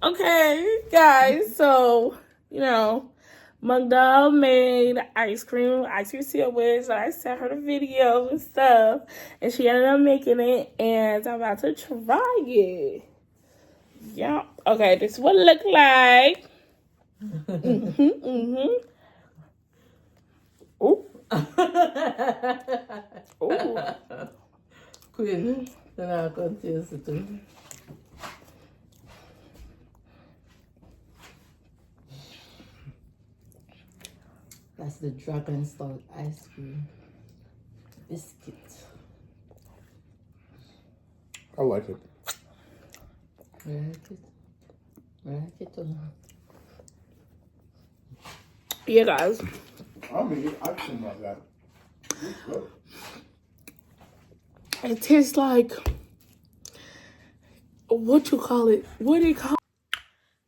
Okay, guys, so, Mugdal made ice cream sandwich, and I sent her the video and stuff, and she ended up making it, and I'm about to try it. Yeah. Okay, this is what it look like. Ooh. Ooh. Queen, then I'll continue to do. That's the dragon stout ice cream. Biscuit. I like it. I like it. I like it too. Yeah, guys. I mean, I think like that. It's good. It tastes like, what you call it? What do you call it?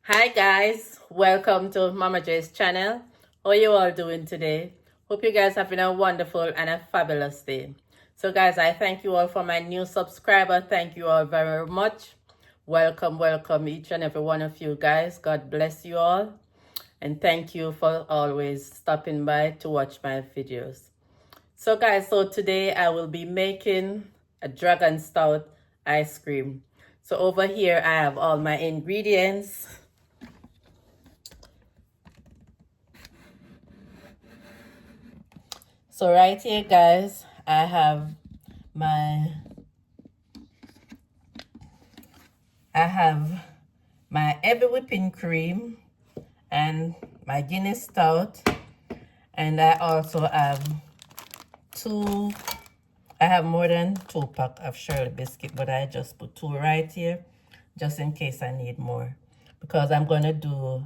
Hi guys, welcome to Mama J's channel. How are you all doing today? Hope you guys having a wonderful and a fabulous day. So guys, I thank you all for my new subscriber. Thank you all very much. Welcome each and every one of you guys. God bless you all. And thank you for always stopping by to watch my videos. So guys, so today I will be making a dragon stout ice cream. So over here I have all my ingredients. So right here guys, I have my heavy whipping cream and my Guinness stout, and I also have I have more than 2 packs of Sherly biscuit, but I just put 2 right here just in case I need more, because I'm gonna do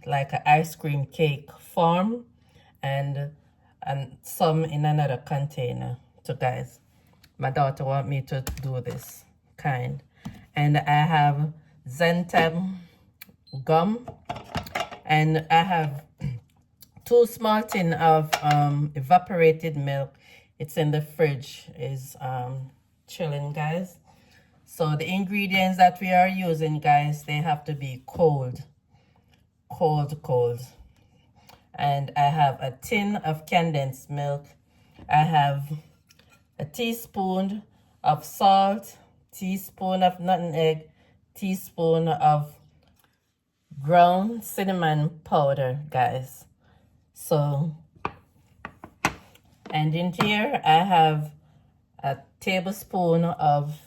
like an ice cream cake form and some in another container. So guys, my daughter want me to do this kind. And I have Zentab gum, and I have 2 small tin of evaporated milk. It's in the fridge, is chilling guys. So the ingredients that we are using guys, they have to be cold. And I have a tin of condensed milk. I have a teaspoon of salt, teaspoon of nutmeg, teaspoon of ground cinnamon powder guys. So, and in here I have a tablespoon of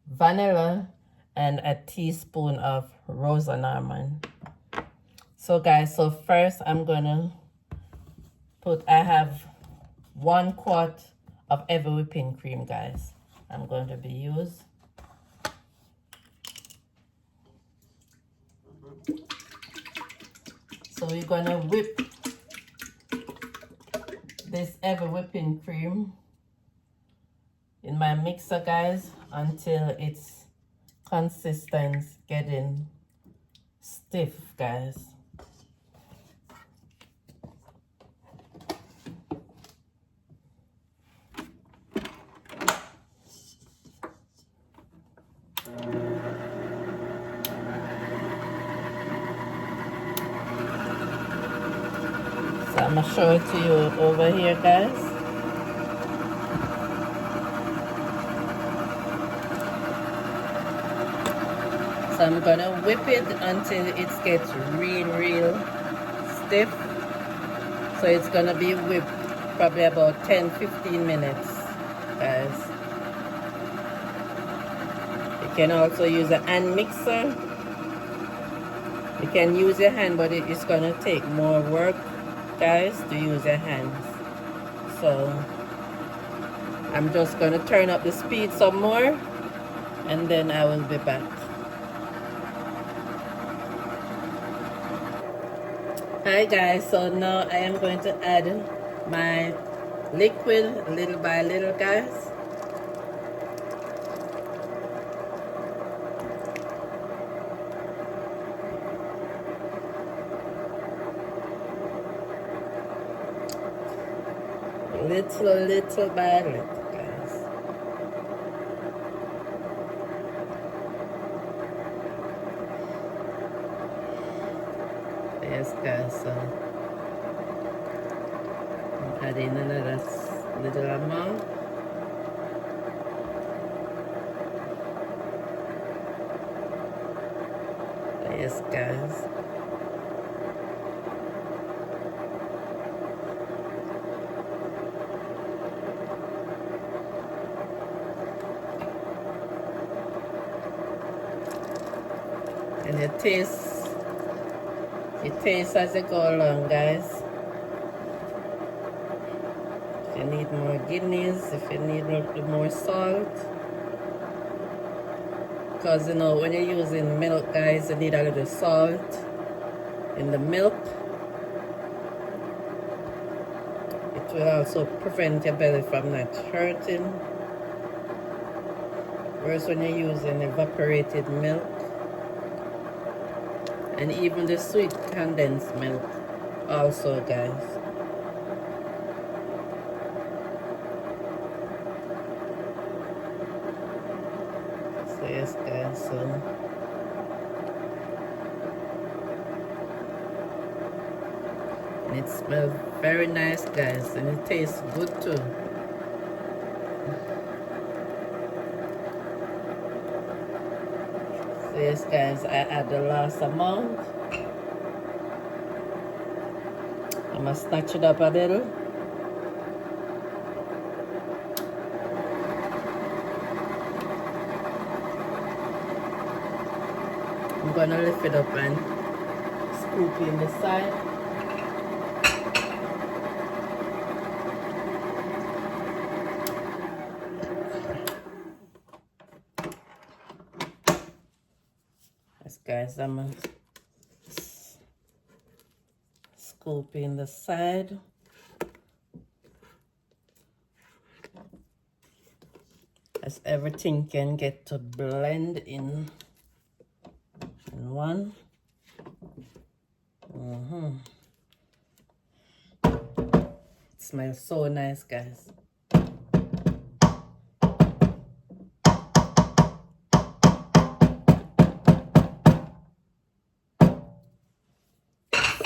vanilla and a teaspoon of rosé almond. So guys, so first I'm gonna I have 1 quart of heavy whipping cream guys. I'm going to be used. So we're gonna whip this heavy whipping cream in my mixer guys until its consistency getting stiff guys. So I'm gonna show it to you over here guys. So I'm gonna whip it until it gets real stiff. So it's gonna be whipped probably about 10-15 minutes guys. You can also use a hand mixer. You can use your hand, but it's gonna take more work guys to use your hands. So I'm just gonna turn up the speed some more and then I will be back. Hi guys, so now I am going to add my liquid little by little guys. Little by little guys. Yes, guys, so I'm adding another little amount. Yes, guys. And it tastes as you go along, guys. If you need more guineas, if you need a little more salt, because you know when you're using milk, guys, you need a little salt in the milk. It will also prevent your belly from not hurting. Whereas when you're using evaporated milk and even the sweet condensed milk also, guys. So yes, guys, so and it smells very nice, guys, and it tastes good too. So yes, guys, I add the last amount. I'm gonna snatch it up a little. I'm gonna lift it up and scoop in the side. Yes, guys, I'm gonna scoop in the side. As everything can get to blend in one. It smells so nice, guys.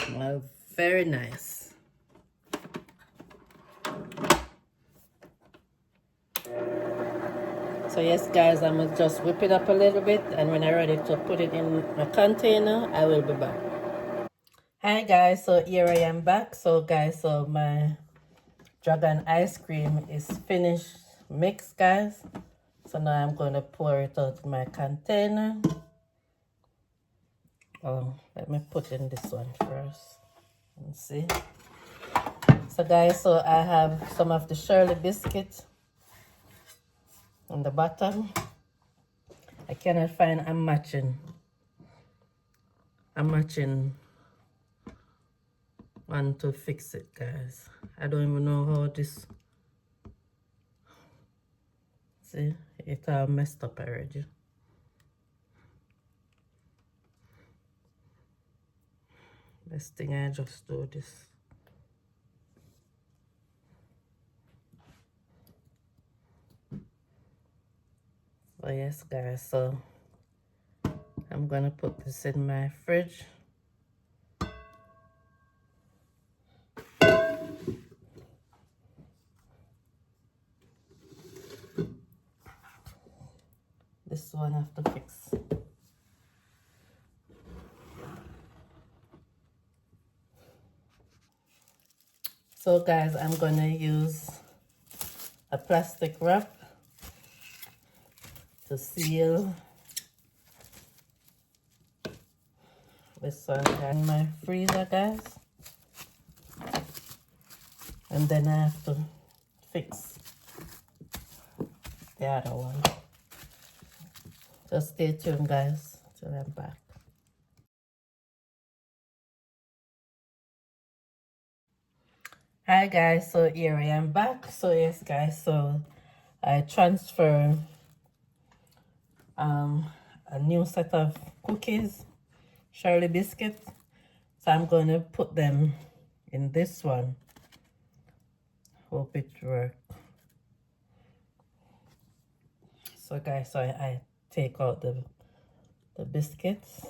Smells very nice. So yes, guys, I'm gonna just whip it up a little bit, and when I'm ready to put it in my container, I will be back. Hi guys, so here I am back. So guys, so my dragon ice cream is finished mixed, guys. So now I'm going to pour it out in my container. Oh, let me put in this one first. Let's see. So guys, so I have some of the Sherly biscuit on the bottom. I cannot find a matching one to fix it, guys. I don't even know how this. See, it all messed up already. Best thing I just do this. So yes, guys, so I'm gonna put this in my fridge. This one I have to fix. So guys, I'm gonna use a plastic wrap to seal this one in my freezer, guys. And then I have to fix the other one. Just stay tuned, guys, till I'm back. Hi guys, so here I am back. So yes guys, so I transfer a new set of cookies, Sherly biscuit. So I'm going to put them in this one. Hope it works. So guys, so I take out the biscuits.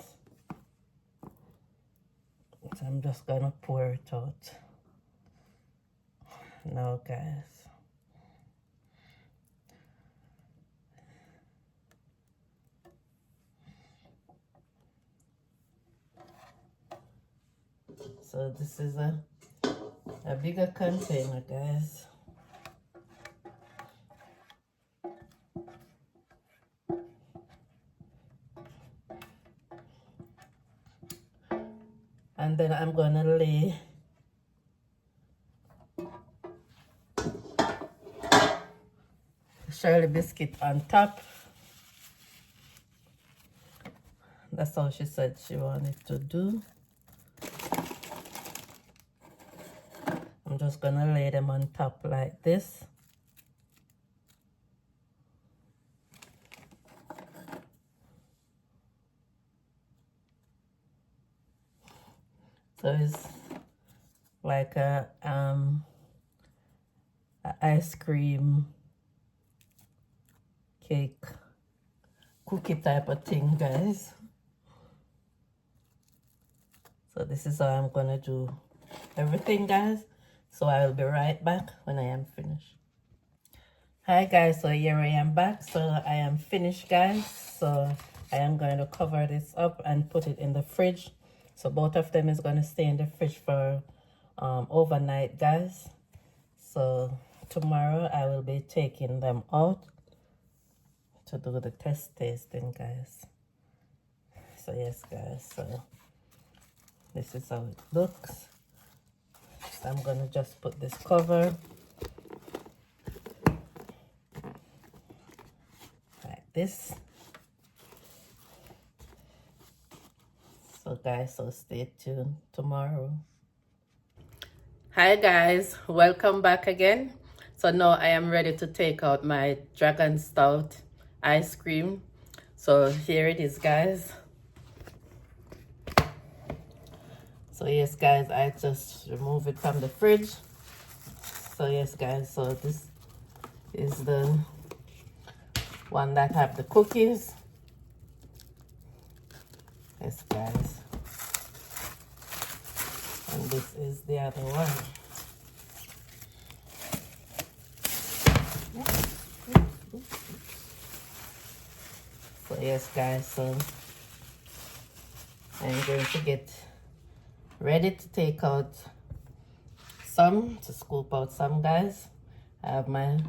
So I'm just gonna pour it out now, guys. So this is a bigger container, guys. And then I'm gonna lay Sherly biscuit on top. That's how she said she wanted to do. I'm just gonna lay them on top like this. So it's like a ice cream cake cookie type of thing, guys. So this is how I'm gonna do everything, guys. So I will be right back when I am finished. Hi guys, so here I am back. So I am finished, guys. So I am going to cover this up and put it in the fridge. So both of them is going to stay in the fridge for overnight, guys. So tomorrow I will be taking them out to do the test tasting, guys. So yes, guys, so this is how it looks. So I'm gonna just put this cover like this. So guys, so stay tuned tomorrow. Hi guys, welcome back again. So now I am ready to take out my Dragon Stout ice cream. So here it is, guys. So yes, guys, I just remove it from the fridge. So yes, guys, so this is the one that have the cookies. Yes, guys. And this is the other one. So yes, guys, so I'm going to get ready to take out some, to scoop out some, guys. I have my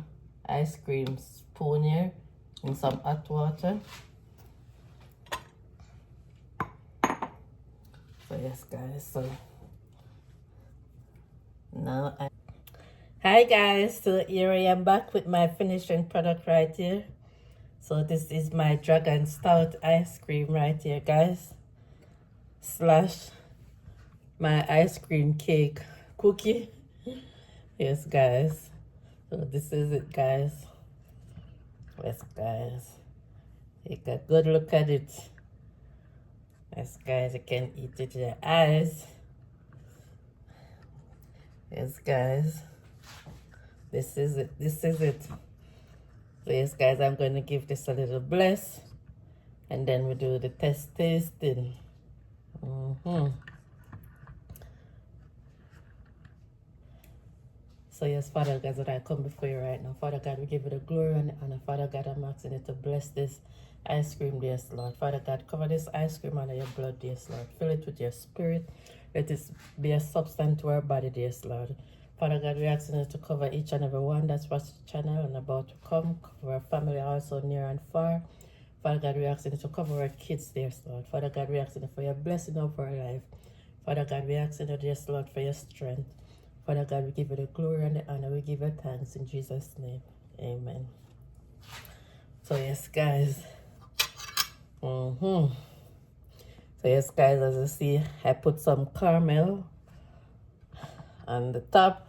ice cream spoon here in some hot water. So yes, guys, so now hi guys, so here I am back with my finishing product right here. So this is my Dragon Stout ice cream right here, guys, slash my ice cream cake cookie. Yes, guys, so this is it, guys. Yes, guys, take a good look at it. Yes, guys, you can eat it with your eyes. Yes, guys, this is it. This is it. So yes, guys, I'm going to give this a little bless, and then we do the test tasting. So yes, Father God, that I come before you right now. Father God, we give you the glory and the honor. Father God, I'm asking you to bless this ice cream, dear Lord. Father God, cover this ice cream under your blood, dear Lord. Fill it with your spirit. Let it be a substance to our body, dear Lord. Father God, we're asking you to cover each and every one that's watched the channel and about to come. Cover our family also near and far. Father God, we're asking you to cover our kids, dear Lord. Father God, we're asking you for your blessing over our life. Father God, we're asking you, dear Lord, for your strength. Father God, we give you the glory and the honor. We give you thanks in Jesus' name. Amen. So yes, guys. So yes, guys, as you see, I put some caramel on the top.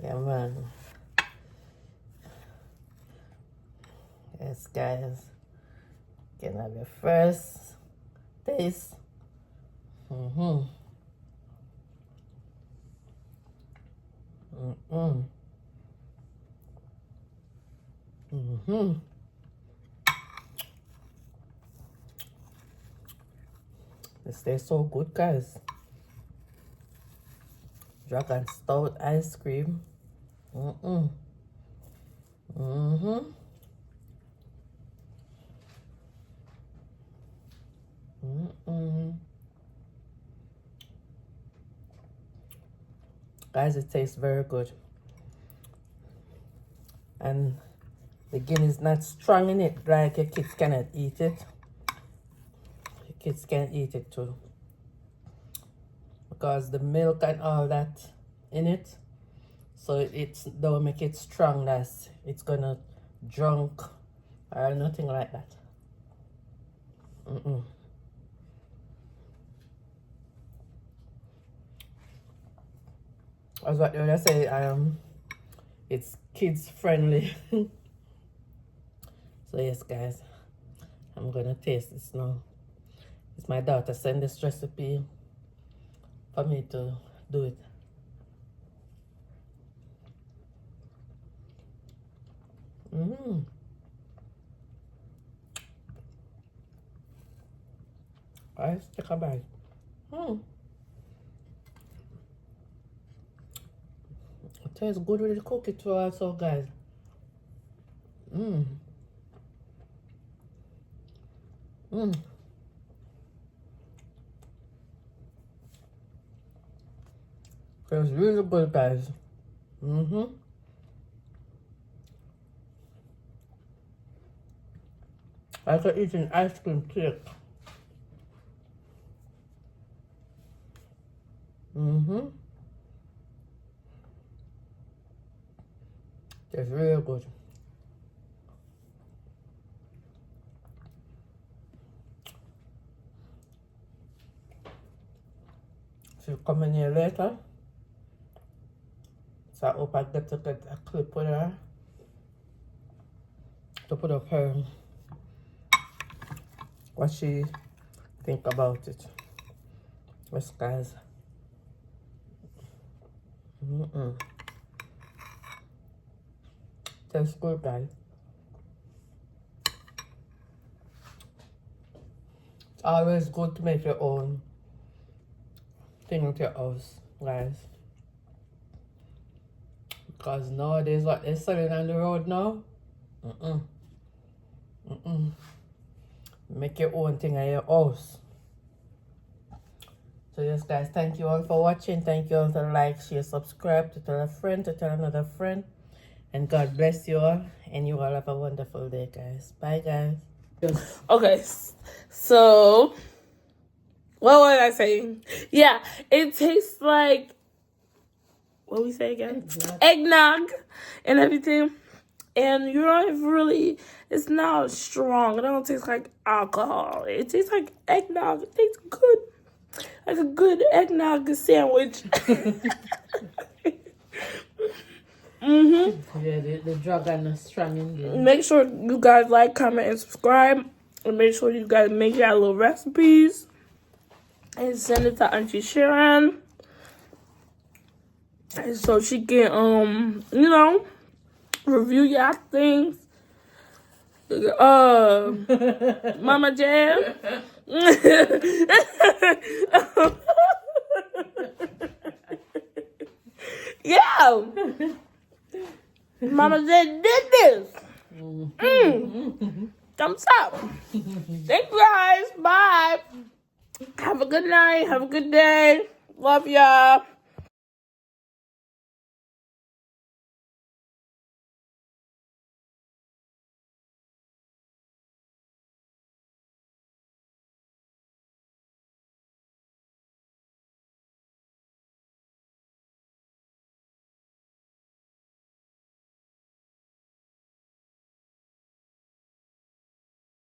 Yeah, man. Yes, guys. You can have your first taste. This tastes so good, guys. Dragon Stout ice cream. Mm-mm. Mm-hmm. Mm-mm. Guys, it tastes very good. And the Guinness not strong in it, like your kids cannot eat it. Your kids can eat it too. Because the milk and all that in it. So it's don't make it strong that it's gonna drunk or nothing like that. Mm-mm. As what they would say, it's kids friendly. So yes, guys, I'm gonna taste this now. It's my daughter sent this recipe for me to do it. Let's take a bite. It tastes good with the cookie too also, guys. Tastes really good, guys. I could eat an ice cream cake. It's really good. She'll come in here later. So I hope I get to get a clip with her to put up her what she think about it. Yes, guys. Tastes good, guys. It's always good to make your own thing with your house, guys. Because nowadays what they're selling on the road now, make your own thing at your house. So yes, guys, thank you all for watching. Thank you all to like, share, subscribe, to tell a friend, to tell another friend. And God bless you all. And you all have a wonderful day, guys. Bye, guys. Okay, so what was I saying? Yeah, it tastes like, what we say again? Eggnog and everything. And you don't really, it's not strong. It don't taste like alcohol. It tastes like eggnog. It tastes good. Like a good eggnog sandwich. Yeah, the dragon is strong in there. Make sure you guys like, comment, and subscribe. And make sure you guys make your little recipes. And send it to Auntie Sharon. And so she can, review your things. Mama Jam. Yeah. Mama J did this. Thumbs up. Thank you guys. Bye. Have a good night. Have a good day. Love y'all.